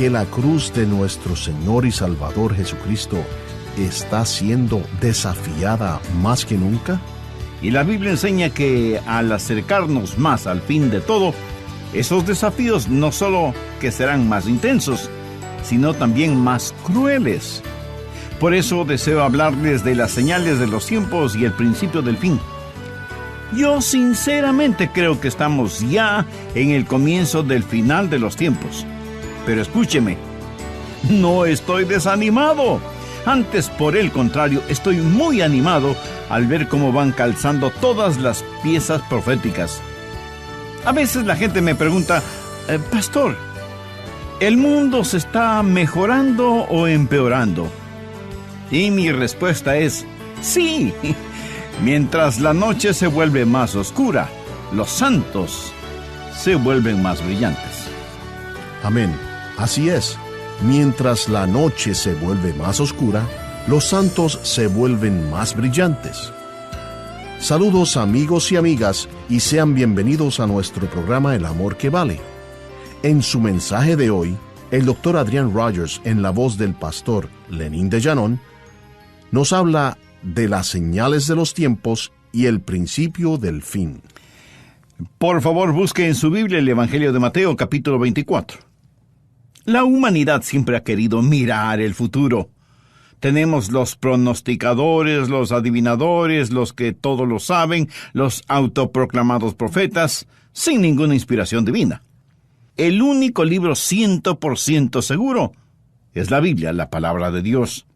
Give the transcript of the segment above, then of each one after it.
que la cruz de nuestro Señor y Salvador Jesucristo está siendo desafiada más que nunca? Y la Biblia enseña que al acercarnos más al fin de todo, esos desafíos no solo que serán más intensos, sino también más crueles. Por eso deseo hablarles de las señales de los tiempos y el principio del fin. Yo sinceramente creo que estamos ya en el comienzo del final de los tiempos. Pero escúcheme, no estoy desanimado. Antes, por el contrario, estoy muy animado al ver cómo van calzando todas las piezas proféticas. A veces la gente me pregunta, Pastor, ¿el mundo se está mejorando o empeorando? Y mi respuesta es, sí. Mientras la noche se vuelve más oscura, los santos se vuelven más brillantes. Amén. Así es. Mientras la noche se vuelve más oscura, los santos se vuelven más brillantes. Saludos amigos y amigas y sean bienvenidos a nuestro programa El Amor que Vale. En su mensaje de hoy, el Dr. Adrian Rogers, en la voz del pastor Lenín de Llanón, nos habla de las señales de los tiempos y el principio del fin. Por favor, busque en su Biblia el Evangelio de Mateo, capítulo 24. La humanidad siempre ha querido mirar el futuro. Tenemos los pronosticadores, los adivinadores, los que todo lo saben, los autoproclamados profetas, sin ninguna inspiración divina. El único libro 100% seguro es la Biblia, la palabra de Dios.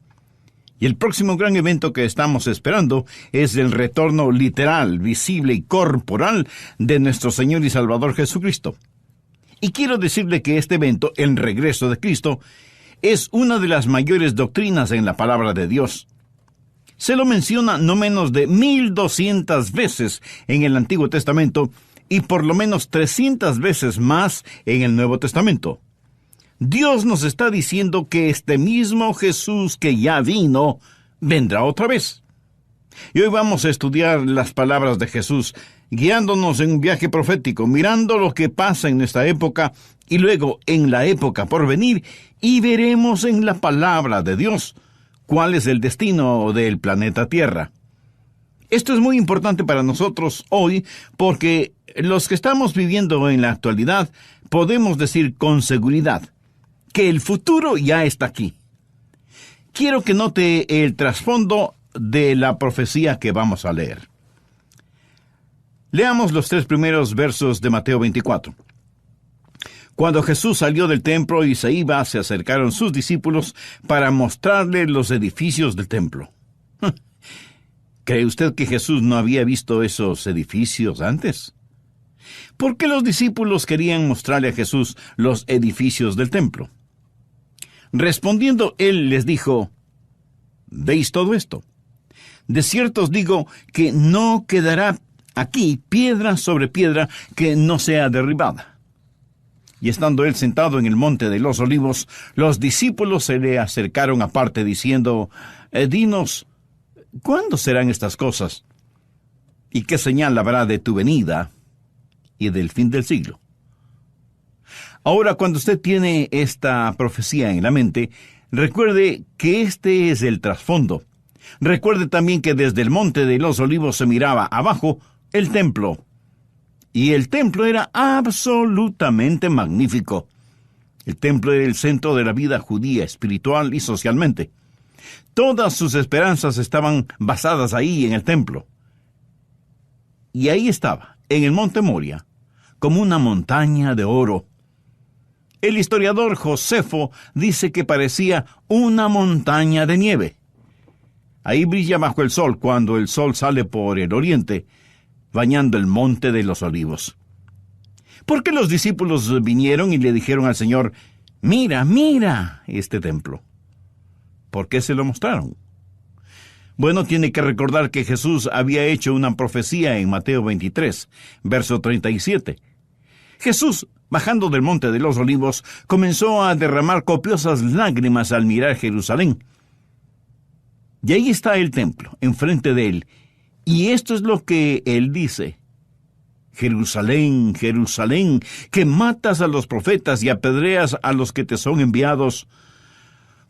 Y el próximo gran evento que estamos esperando es el retorno literal, visible y corporal de nuestro Señor y Salvador Jesucristo. Y quiero decirle que este evento, el regreso de Cristo, es una de las mayores doctrinas en la palabra de Dios. Se lo menciona no menos de 1200 veces en el Antiguo Testamento y por lo menos 300 veces más en el Nuevo Testamento. Dios nos está diciendo que este mismo Jesús que ya vino, vendrá otra vez. Y hoy vamos a estudiar las palabras de Jesús, guiándonos en un viaje profético, mirando lo que pasa en nuestra época y luego en la época por venir, y veremos en la palabra de Dios cuál es el destino del planeta Tierra. Esto es muy importante para nosotros hoy porque los que estamos viviendo en la actualidad podemos decir con seguridad que el futuro ya está aquí. Quiero que note el trasfondo de la profecía que vamos a leer. Leamos los 3 primeros versos de Mateo 24. Cuando Jesús salió del templo y se iba, se acercaron sus discípulos para mostrarle los edificios del templo. ¿Cree usted que Jesús no había visto esos edificios antes? ¿Por qué los discípulos querían mostrarle a Jesús los edificios del templo? Respondiendo, él les dijo, ¿veis todo esto? De cierto os digo que no quedará aquí piedra sobre piedra que no sea derribada. Y estando él sentado en el monte de los Olivos, los discípulos se le acercaron aparte diciendo, dinos, ¿cuándo serán estas cosas? ¿Y qué señal habrá de tu venida y del fin del siglo? Ahora, cuando usted tiene esta profecía en la mente, recuerde que este es el trasfondo. Recuerde también que desde el monte de los Olivos se miraba abajo el templo. Y el templo era absolutamente magnífico. El templo era el centro de la vida judía, espiritual y socialmente. Todas sus esperanzas estaban basadas ahí en el templo. Y ahí estaba, en el monte Moria, como una montaña de oro. El historiador Josefo dice que parecía una montaña de nieve. Ahí brilla bajo el sol cuando el sol sale por el oriente, bañando el monte de los Olivos. ¿Por qué los discípulos vinieron y le dijeron al Señor, mira, mira este templo? ¿Por qué se lo mostraron? Bueno, tiene que recordar que Jesús había hecho una profecía en Mateo 23, verso 37. Jesús, bajando del monte de los Olivos, comenzó a derramar copiosas lágrimas al mirar Jerusalén. Y ahí está el templo, enfrente de él. Y esto es lo que él dice. Jerusalén, Jerusalén, que matas a los profetas y apedreas a los que te son enviados.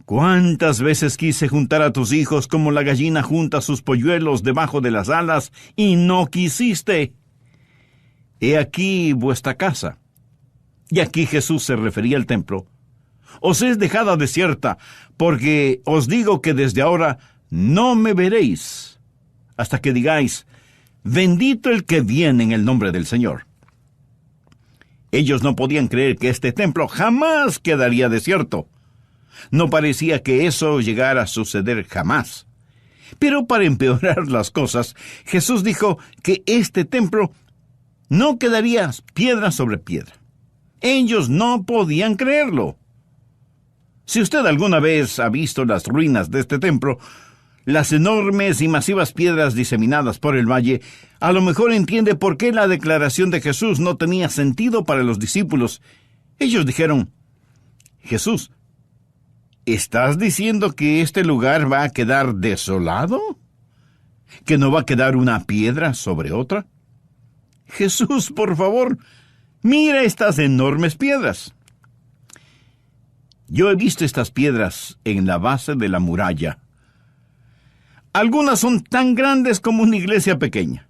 ¿Cuántas veces quise juntar a tus hijos como la gallina junta sus polluelos debajo de las alas, y no quisiste? He aquí vuestra casa. Y aquí Jesús se refería al templo. Os es dejada desierta, porque os digo que desde ahora no me veréis, hasta que digáis, bendito el que viene en el nombre del Señor. Ellos no podían creer que este templo jamás quedaría desierto. No parecía que eso llegara a suceder jamás. Pero para empeorar las cosas, Jesús dijo que este templo no quedaría piedra sobre piedra. Ellos no podían creerlo. Si usted alguna vez ha visto las ruinas de este templo, las enormes y masivas piedras diseminadas por el valle, a lo mejor entiende por qué la declaración de Jesús no tenía sentido para los discípulos. Ellos dijeron, Jesús, ¿estás diciendo que este lugar va a quedar desolado? ¿Que no va a quedar una piedra sobre otra? Jesús, por favor, mira estas enormes piedras. Yo he visto estas piedras en la base de la muralla. Algunas son tan grandes como una iglesia pequeña.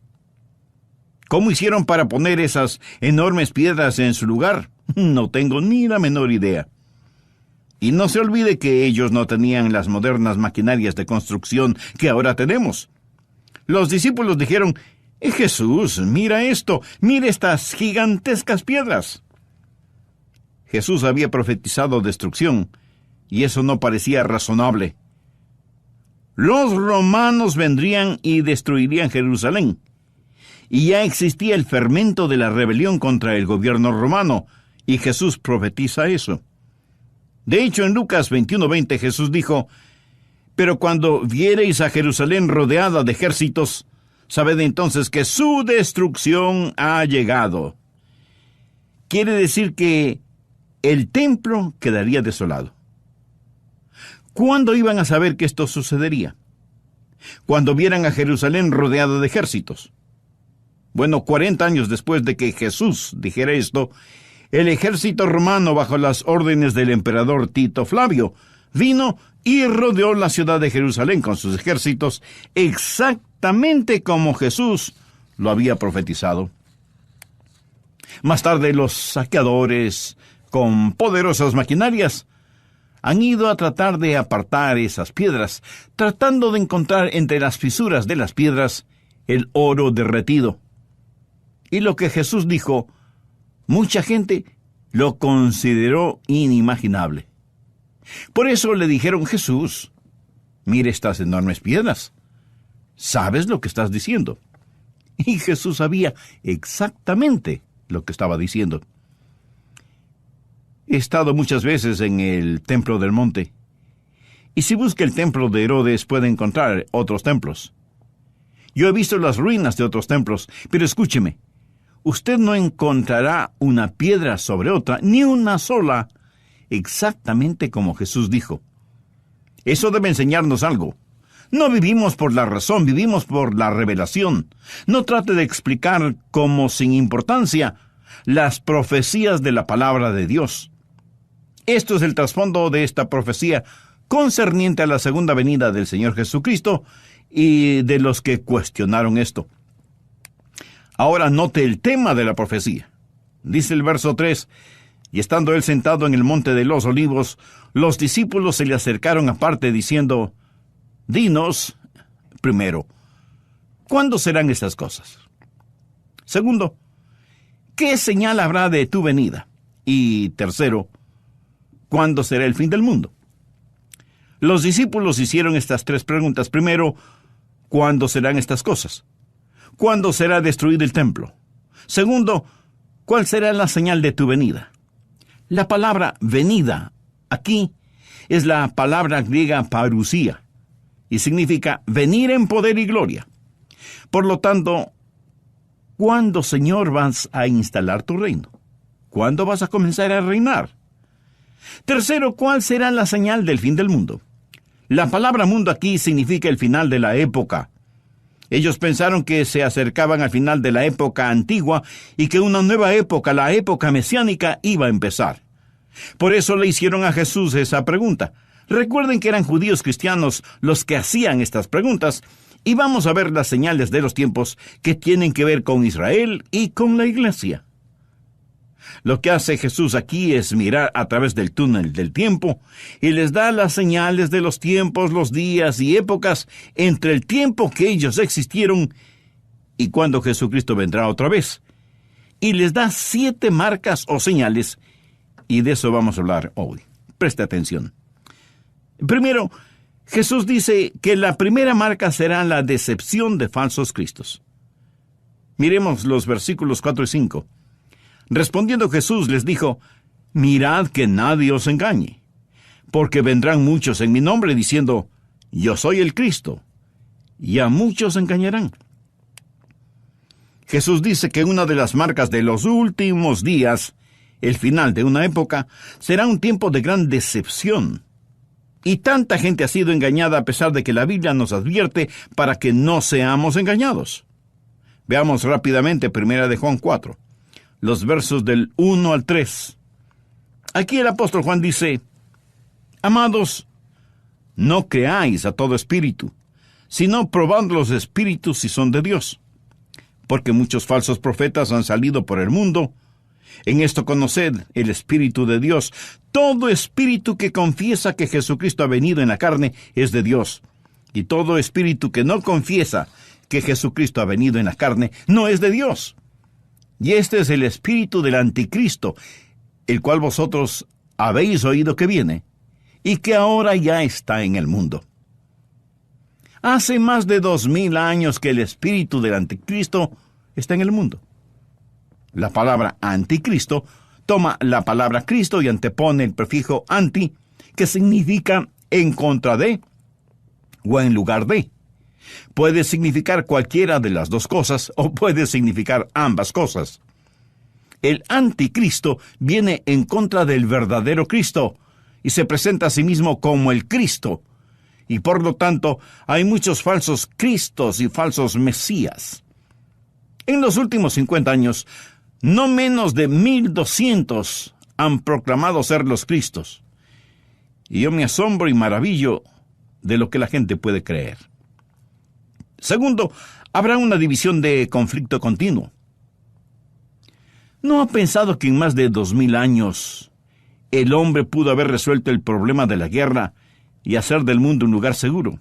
¿Cómo hicieron para poner esas enormes piedras en su lugar? No tengo ni la menor idea. Y no se olvide que ellos no tenían las modernas maquinarias de construcción que ahora tenemos. Los discípulos dijeron, Jesús, mira esto, mira estas gigantescas piedras. Jesús había profetizado destrucción, y eso no parecía razonable. Los romanos vendrían y destruirían Jerusalén, y ya existía el fermento de la rebelión contra el gobierno romano, y Jesús profetiza eso. De hecho, en Lucas 21:20 Jesús dijo, pero cuando viereis a Jerusalén rodeada de ejércitos, sabed entonces que su destrucción ha llegado. Quiere decir que el templo quedaría desolado. ¿Cuándo iban a saber que esto sucedería? Cuando vieran a Jerusalén rodeada de ejércitos. Bueno, 40 años después de que Jesús dijera esto, el ejército romano, bajo las órdenes del emperador Tito Flavio, vino y rodeó la ciudad de Jerusalén con sus ejércitos, exactamente como Jesús lo había profetizado. Más tarde, los saqueadores, con poderosas maquinarias, han ido a tratar de apartar esas piedras, tratando de encontrar entre las fisuras de las piedras el oro derretido. Y lo que Jesús dijo, mucha gente lo consideró inimaginable. Por eso le dijeron, Jesús, mire estas enormes piedras. ¿Sabes lo que estás diciendo? Y Jesús sabía exactamente lo que estaba diciendo. He estado muchas veces en el Templo del Monte, y si busca el templo de Herodes puede encontrar otros templos. Yo he visto las ruinas de otros templos, pero escúcheme, usted no encontrará una piedra sobre otra, ni una sola, exactamente como Jesús dijo. Eso debe enseñarnos algo. No vivimos por la razón, vivimos por la revelación. No trate de explicar como sin importancia las profecías de la palabra de Dios. Esto es el trasfondo de esta profecía concerniente a la segunda venida del Señor Jesucristo y de los que cuestionaron esto. Ahora note el tema de la profecía. Dice el verso 3, y estando él sentado en el monte de los olivos, los discípulos se le acercaron aparte diciendo, dinos, primero, ¿cuándo serán estas cosas? Segundo, ¿qué señal habrá de tu venida? Y tercero, ¿cuándo será el fin del mundo? Los discípulos hicieron estas tres preguntas. Primero, ¿cuándo serán estas cosas? ¿Cuándo será destruido el templo? Segundo, ¿cuál será la señal de tu venida? La palabra venida aquí es la palabra griega parusía y significa venir en poder y gloria. Por lo tanto, ¿cuándo, Señor, vas a instalar tu reino? ¿Cuándo vas a comenzar a reinar? Tercero, ¿cuál será la señal del fin del mundo? La palabra mundo aquí significa el final de la época. Ellos pensaron que se acercaban al final de la época antigua y que una nueva época, la época mesiánica, iba a empezar. Por eso le hicieron a Jesús esa pregunta. Recuerden que eran judíos cristianos los que hacían estas preguntas, y vamos a ver las señales de los tiempos que tienen que ver con Israel y con la iglesia. Lo que hace Jesús aquí es mirar a través del túnel del tiempo y les da las señales de los tiempos, los días y épocas entre el tiempo que ellos existieron y cuando Jesucristo vendrá otra vez. Y les da 7 marcas o señales, y de eso vamos a hablar hoy. Preste atención. Primero, Jesús dice que la primera marca será la decepción de falsos cristos. Miremos los versículos 4 y 5. Respondiendo Jesús les dijo: mirad que nadie os engañe, porque vendrán muchos en mi nombre diciendo: yo soy el Cristo, y a muchos engañarán. Jesús dice que una de las marcas de los últimos días, el final de una época, será un tiempo de gran decepción. Y tanta gente ha sido engañada a pesar de que la Biblia nos advierte para que no seamos engañados. Veamos rápidamente 1 de Juan 4, los versos del 1 al 3. Aquí el apóstol Juan dice: amados, no creáis a todo espíritu, sino probad los espíritus si son de Dios. Porque muchos falsos profetas han salido por el mundo. En esto conoced el Espíritu de Dios. Todo espíritu que confiesa que Jesucristo ha venido en la carne es de Dios. Y todo espíritu que no confiesa que Jesucristo ha venido en la carne no es de Dios. Y este es el espíritu del anticristo, el cual vosotros habéis oído que viene, y que ahora ya está en el mundo. Hace más de 2000 años que el espíritu del anticristo está en el mundo. La palabra anticristo toma la palabra Cristo y antepone el prefijo anti, que significa en contra de o en lugar de. Puede significar cualquiera de las dos cosas o puede significar ambas cosas. El anticristo viene en contra del verdadero Cristo y se presenta a sí mismo como el Cristo. Y por lo tanto, hay muchos falsos cristos y falsos mesías. En los últimos 50 años, no menos de 1200 han proclamado ser los Cristos. Y yo me asombro y maravillo de lo que la gente puede creer. Segundo, habrá una división de conflicto continuo. ¿No ha pensado que en más de 2000 años el hombre pudo haber resuelto el problema de la guerra y hacer del mundo un lugar seguro?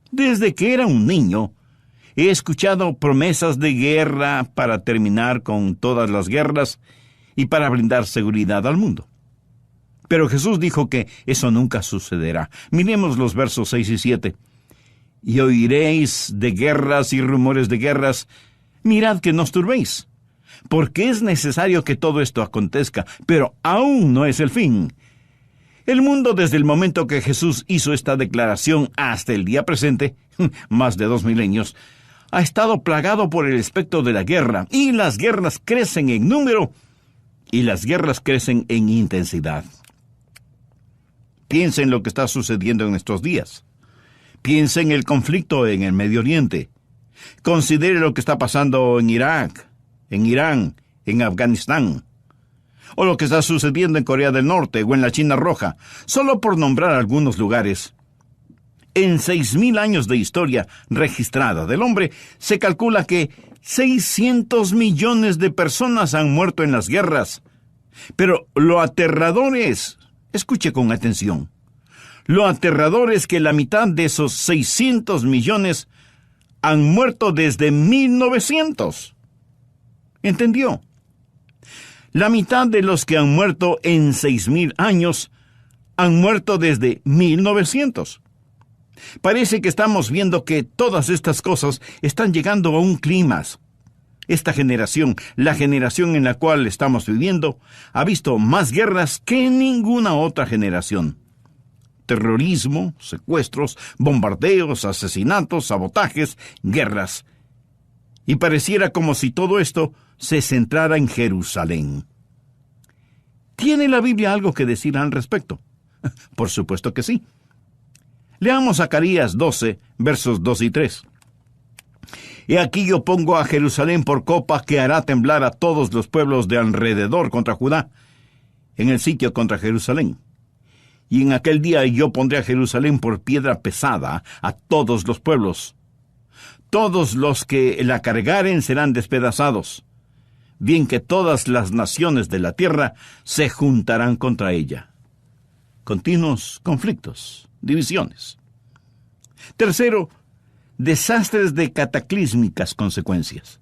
Desde que era un niño, he escuchado promesas de guerra para terminar con todas las guerras y para brindar seguridad al mundo. Pero Jesús dijo que eso nunca sucederá. Miremos los versos 6 y 7. Y oiréis de guerras y rumores de guerras. Mirad que no os turbéis, porque es necesario que todo esto acontezca, pero aún no es el fin. El mundo, desde el momento que Jesús hizo esta declaración hasta el día presente, más de 2 milenios, ha estado plagado por el espectro de la guerra, y las guerras crecen en número, y las guerras crecen en intensidad. Piensa en lo que está sucediendo en estos días. Piensa en el conflicto en el Medio Oriente. Considere lo que está pasando en Irak, en Irán, en Afganistán, o lo que está sucediendo en Corea del Norte o en la China Roja, solo por nombrar algunos lugares. En 6000 años de historia registrada del hombre, se calcula que 600 millones de personas han muerto en las guerras. Pero lo aterrador es, escuche con atención, lo aterrador es que la mitad de esos 600 millones han muerto desde 1900. ¿Entendió? La mitad de los que han muerto en 6000 años han muerto desde 1900. Parece que estamos viendo que todas estas cosas están llegando a un clímax. Esta generación, la generación en la cual estamos viviendo, ha visto más guerras que ninguna otra generación. Terrorismo, secuestros, bombardeos, asesinatos, sabotajes, guerras. Y pareciera como si todo esto se centrara en Jerusalén. ¿Tiene la Biblia algo que decir al respecto? Por supuesto que sí. Leamos Zacarías 12, versos 2 y 3. He aquí yo pongo a Jerusalén por copa que hará temblar a todos los pueblos de alrededor contra Judá, en el sitio contra Jerusalén. Y en aquel día yo pondré a Jerusalén por piedra pesada a todos los pueblos. Todos los que la cargaren serán despedazados, bien que todas las naciones de la tierra se juntarán contra ella. Continuos conflictos, divisiones. Tercero, desastres de cataclísmicas consecuencias.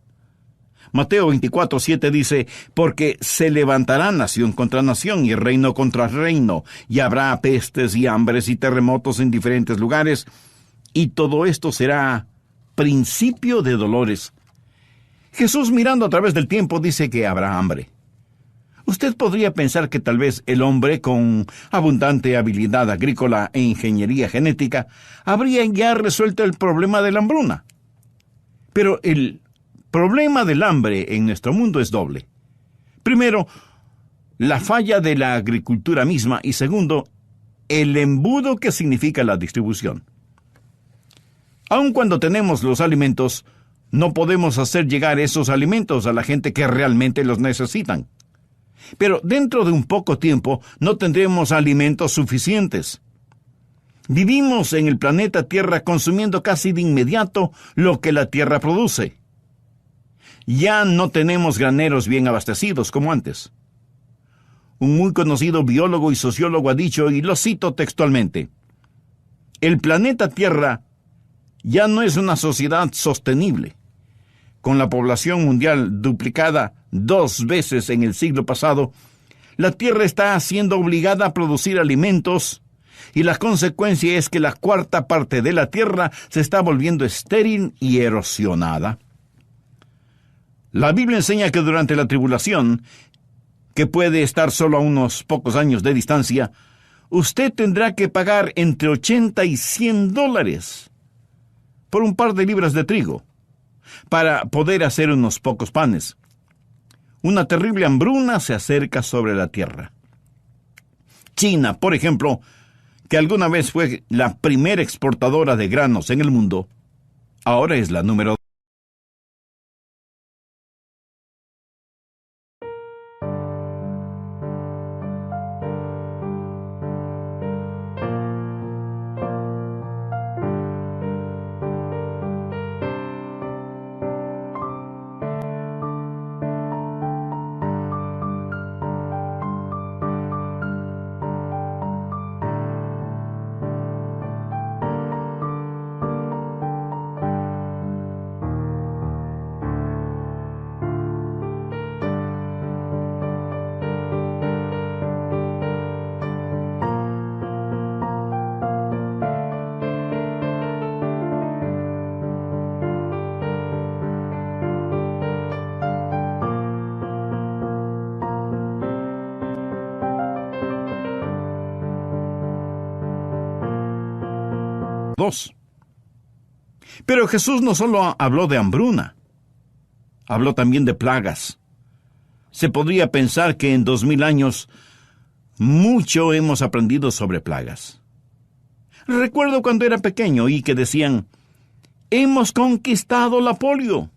Mateo 24:7 dice, porque se levantará nación contra nación y reino contra reino, y habrá pestes y hambres y terremotos en diferentes lugares, y todo esto será principio de dolores. Jesús, mirando a través del tiempo, dice que habrá hambre. Usted podría pensar que tal vez el hombre, con abundante habilidad agrícola e ingeniería genética, habría ya resuelto el problema de la hambruna. Pero el problema del hambre en nuestro mundo es doble. Primero, la falla de la agricultura misma, y segundo, el embudo que significa la distribución. Aun cuando tenemos los alimentos, no podemos hacer llegar esos alimentos a la gente que realmente los necesitan. Pero dentro de un poco tiempo no tendremos alimentos suficientes. Vivimos en el planeta Tierra consumiendo casi de inmediato lo que la Tierra produce. Ya no tenemos graneros bien abastecidos como antes. Un muy conocido biólogo y sociólogo ha dicho, y lo cito textualmente, el planeta Tierra ya no es una sociedad sostenible. Con la población mundial duplicada 2 veces en el siglo pasado, la Tierra está siendo obligada a producir alimentos, y la consecuencia es que la 1/4 parte de la Tierra se está volviendo estéril y erosionada. La Biblia enseña que durante la tribulación, que puede estar solo a unos pocos años de distancia, usted tendrá que pagar entre $80 y $100 por un par de libras de trigo, para poder hacer unos pocos panes. Una terrible hambruna se acerca sobre la tierra. China, por ejemplo, que alguna vez fue la primera exportadora de granos en el mundo, ahora es la número 2. Pero Jesús no solo habló de hambruna, habló también de plagas. Se podría pensar que en 2000 años mucho hemos aprendido sobre plagas. Recuerdo cuando era pequeño y que decían, hemos conquistado la polio.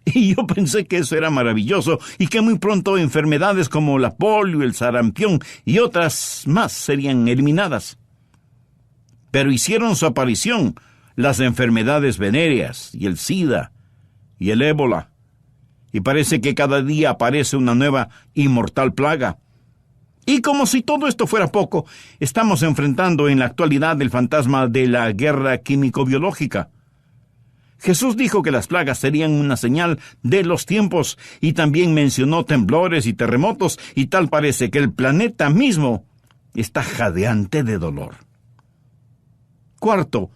Y yo pensé que eso era maravilloso y que muy pronto enfermedades como la polio, el sarampión y otras más serían eliminadas. Pero hicieron su aparición las enfermedades venéreas y el SIDA y el ébola. Y parece que cada día aparece una nueva y mortal plaga. Y como si todo esto fuera poco, estamos enfrentando en la actualidad el fantasma de la guerra químico-biológica. Jesús dijo que las plagas serían una señal de los tiempos y también mencionó temblores y terremotos, y tal parece que el planeta mismo está jadeante de dolor. Cuarto,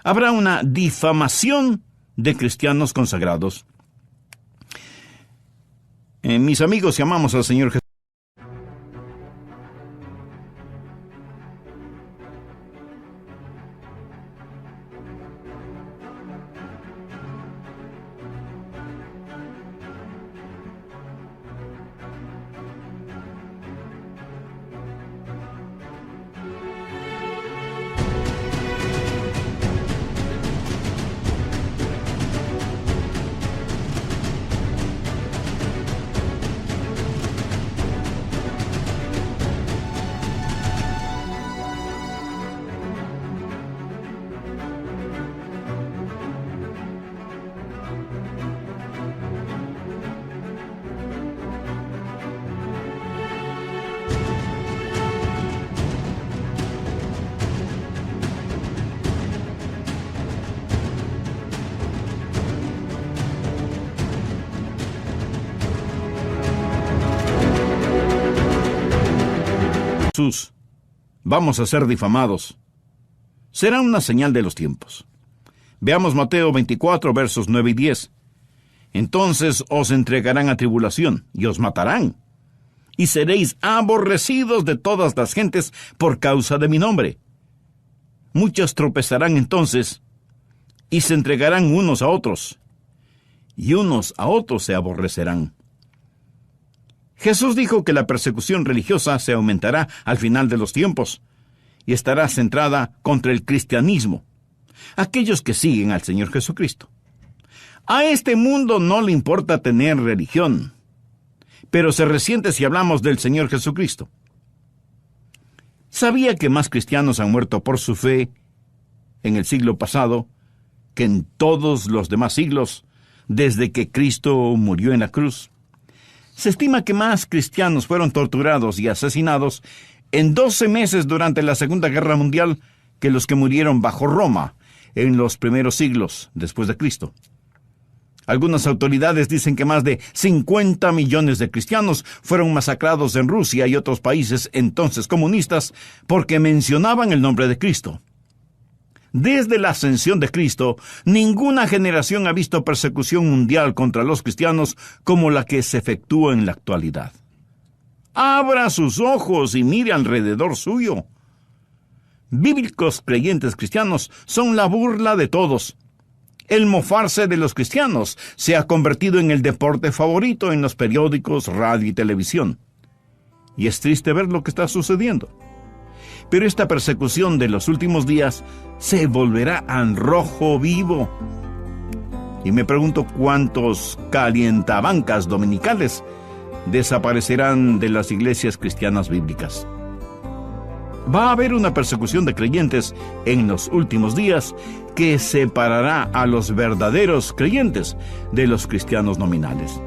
habrá una difamación de cristianos consagrados. Mis amigos, si amamos al Señor Jesús, Jesús. Vamos a ser difamados. Será una señal de los tiempos. Veamos Mateo 24, versos 9 y 10. Entonces os entregarán a tribulación y os matarán, y seréis aborrecidos de todas las gentes por causa de mi nombre. Muchos tropezarán entonces, y se entregarán unos a otros, y unos a otros se aborrecerán. Jesús dijo que la persecución religiosa se aumentará al final de los tiempos, y estará centrada contra el cristianismo, aquellos que siguen al Señor Jesucristo. A este mundo no le importa tener religión, pero se resiente si hablamos del Señor Jesucristo. ¿Sabía que más cristianos han muerto por su fe en el siglo pasado que en todos los demás siglos desde que Cristo murió en la cruz? Se estima que más cristianos fueron torturados y asesinados en 12 meses durante la Segunda Guerra Mundial que los que murieron bajo Roma en los primeros siglos después de Cristo. Algunas autoridades dicen que más de 50 millones de cristianos fueron masacrados en Rusia y otros países entonces comunistas porque mencionaban el nombre de Cristo. Desde la ascensión de Cristo, ninguna generación ha visto persecución mundial contra los cristianos como la que se efectúa en la actualidad. Abra sus ojos y mire alrededor suyo. Bíblicos creyentes cristianos son la burla de todos. El mofarse de los cristianos se ha convertido en el deporte favorito en los periódicos, radio y televisión. Y es triste ver lo que está sucediendo. Pero esta persecución de los últimos días se volverá al rojo vivo. Y me pregunto cuántos calientabancas dominicales desaparecerán de las iglesias cristianas bíblicas. Va a haber una persecución de creyentes en los últimos días que separará a los verdaderos creyentes de los cristianos nominales.